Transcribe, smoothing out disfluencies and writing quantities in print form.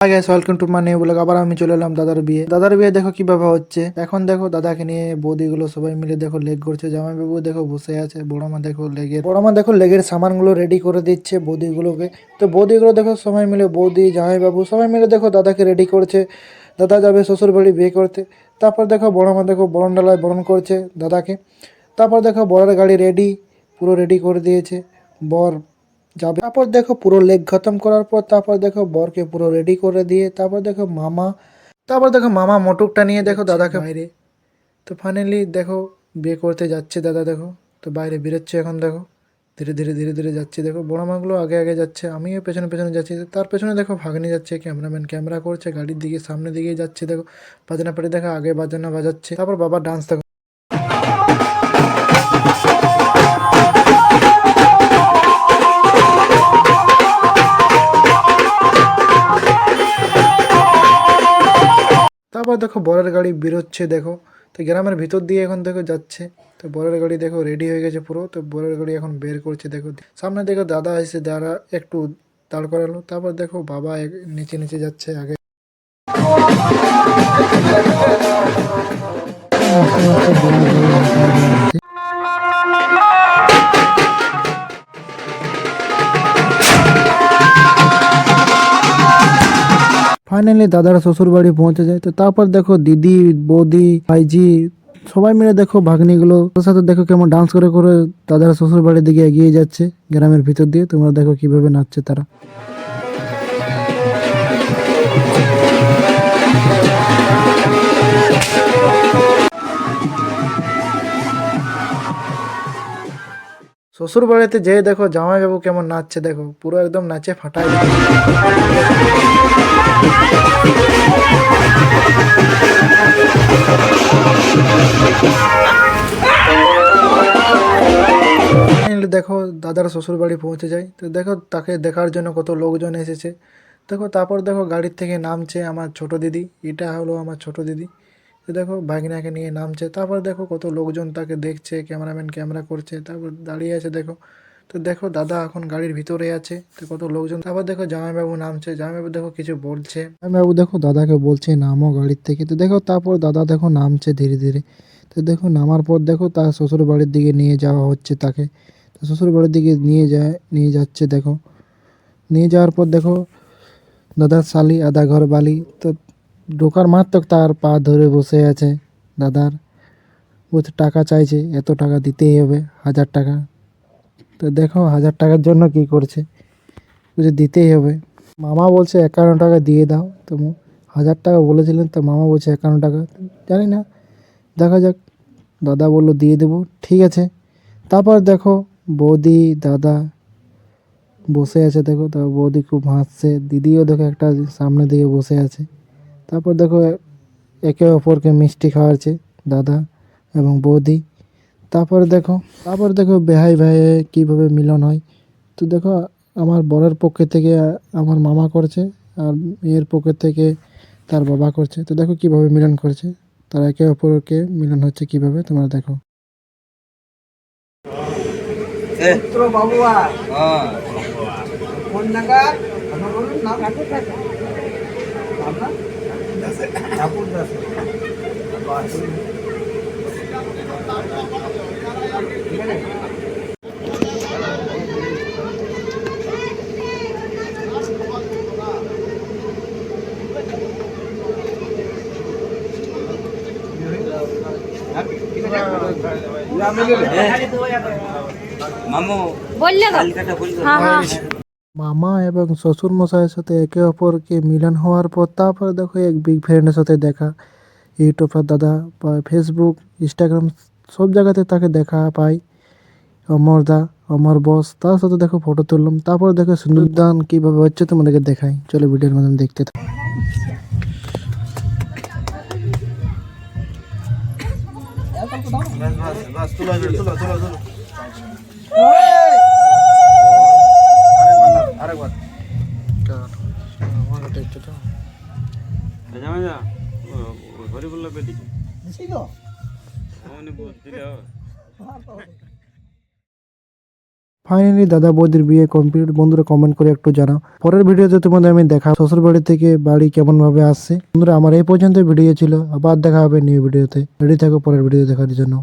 Hi guys, welcome to my new blog. আবার আমি চলে এলাম দাদার বিয়ে দেখো কিভাবে হচ্ছে। এখন দেখো দাদাকে নিয়ে বৌদিগুলো সবাই মিলে দেখো লেগ করছে। জামাইবাবু দেখো বসে আছে, বড়মা দেখো লেগের সামানগুলো রেডি করে দিচ্ছে বৌদিগুলোকে। তো বৌদিগুলো দেখো সবাই মিলে, বৌদি জামাইবাবু সবাই মিলে দেখো দাদাকে রেডি করছে। দাদা যাবে শ্বশুর বাড়ি বিয়ে করতে। তারপর দেখো বড়মা দেখো বরণ ডালায় বরণ করছে দাদাকে। তারপর দেখো বরের গাড়ি রেডি, পুরো রেডি করে দিয়েছে। বর যাবে। তারপর দেখো পুরো লেগ খতম করার পর তারপর দেখো বরকে পুরো রেডি করে দিয়ে তারপর দেখো মামা মোটুকটা নিয়ে দেখো দাদাকে বাইরে। তো ফাইনালি দেখো বিয়ে করতে যাচ্ছে দাদা। দেখো তো বাইরে বেরোচ্ছে এখন। দেখো ধীরে ধীরে ধীরে ধীরে যাচ্ছে। দেখো বড় মাগুলো আগে আগে যাচ্ছে, আমিও পেছনে পেছনে যাচ্ছি। তার পেছনে দেখো ভাগ্নি যাচ্ছে, ক্যামেরাম্যান ক্যামেরা করছে, গাড়ির দিকে সামনের দিকে যাচ্ছে। দেখো বাজনা পাটি দেখো আগে বাজনা বাজাচ্ছে। তারপর বাবা ডান্স দেখো। তারপর দেখো বরের গাড়ি বেরোচ্ছে। দেখো তো গ্রামের ভিতর দিয়ে এখন দেখো যাচ্ছে। তো বরের গাড়ি দেখো রেডি হয়ে গেছে পুরো। তো বরের গাড়ি এখন বের করছে। দেখো সামনে দেখো দাদা এসে দাঁড়া একটু দাঁড় করালো। তারপর দেখো বাবা নিচে নিচে যাচ্ছে আগে। ফাইনালি দাদার শ্বশুর বাড়ি পৌঁছে যায়। তো তারপর দেখো দিদি, বৌদি, ভাইজি সবাই মিলে দেখো ভাগ্নিগুলো ওর সাথে দেখো কেমন ডান্স করে করে দাদার শ্বশুর বাড়ির দিকে এগিয়ে যাচ্ছে গ্রামের ভিতর দিয়ে। তোমরা দেখো কিভাবে নাচছে তারা। শ্বশুর বাড়িতে যেয়ে দেখো জামাইবাবু কেমন নাচছে। দেখো পুরো একদম নাচে ফাটাই দেখো দাদার শ্বশুর বাড়ি পৌঁছে যায়। তো দেখো তাকে দেখার জন্য কত লোকজন এসেছে। দেখো তারপর দেখো গাড়ির থেকে নামছে আমার ছোট দিদি। এটা হলো আমার ছোট দিদি। তো দেখো ভাগিনাকে নিয়ে নামছে। তারপর দেখো কত লোকজন তাকে দেখছে, ক্যামেরাম্যান ক্যামেরা করছে, তারপর দাঁড়িয়ে আছে। দেখো তো দেখো দাদা এখন গাড়ির ভিতরে আছে। তো কত লোকজন। তারপর দেখো জামাইবাবু নামছে। জামাইবাবু দেখো কিছু বলছে। জামাইবাবু দেখো দাদাকে বলছে নামো গাড়ির থেকে। তো দেখো তারপর দাদা দেখো নামছে ধীরে ধীরে। তো দেখো নামার পর দেখো তার শ্বশুর বাড়ির দিকে নিয়ে যাওয়া হচ্ছে তাকে। তো শ্বশুর বাড়ির দিকে নিয়ে যাচ্ছে। দেখো নিয়ে যাওয়ার পর দেখো দাদার শালি আধা ঘর বালি। তো ঢোকার মাত্র তার পা ধরে বসে আছে দাদার। ও টাকা চাইছে, এত টাকা দিতেই হবে, 1000 টাকা। তো দেখো 1000 টাকার জন্য কি করছে, বুঝে দিতেই হবে। মামা বলছে 51 টাকা দিয়ে দাও। তো 1000 টাকা বলেছিলেন, তো মামা বলছে 51 টাকা। জানি না, দেখা যাক। দাদা বললো দিয়ে দেবো, ঠিক আছে। তারপর দেখো বৌদি দাদা বসে আছে। দেখো তো বৌদি খুব হাসছে, দিদিও দেখো একটা সামনে দিকে বসে আছে। তারপর দেখো একে অপরকে মিষ্টি খাওয়াচ্ছে দাদা এবং বৌদি। তারপর দেখো বেহাই ভাইয়ে কীভাবে মিলন হয়। তো দেখো আমার বরের পক্ষে থেকে আমার মামা করছে, আর মেয়ের পক্ষে থেকে তার বাবা করছে। তো দেখো কিভাবে মিলন করছে তারা, একে অপরকে মিলন হচ্ছে কিভাবে, তোমরা দেখো। মামা এবং শ্বশুর মশাইয়ের সাথে একে অপরকে মিলন হওয়ার পর তারপর দেখো এক বিগ ফ্রেন্ডের সাথে দেখা। ইউটিউবার দাদা বা ফেসবুক, ইনস্টাগ্রাম সব জায়গাতে তাকে দেখা পাই। অমর বস, তার সাথে দেখো ফটো তুললাম। তারপর দেখো সিন্দুরদান কীভাবে হচ্ছে তোমাদেরকে দেখাই, চলো ভিডিওর মাধ্যমে দেখতে থাকো। ফাইনালি দাদা বৌদির বিয়ে কমপ্লিট। বন্ধুরা কমেন্ট করে একটু জানাও। পরের ভিডিওতে তোমাদের আমি দেখা শ্বশুর বাড়ি থেকে বাড়ি কেমন ভাবে আসছে। বন্ধুরা আমার এই পর্যন্ত ভিডিও ছিল, আবার দেখা হবে নিউ ভিডিওতে। রেডি থাকো পরের ভিডিও দেখার জন্য।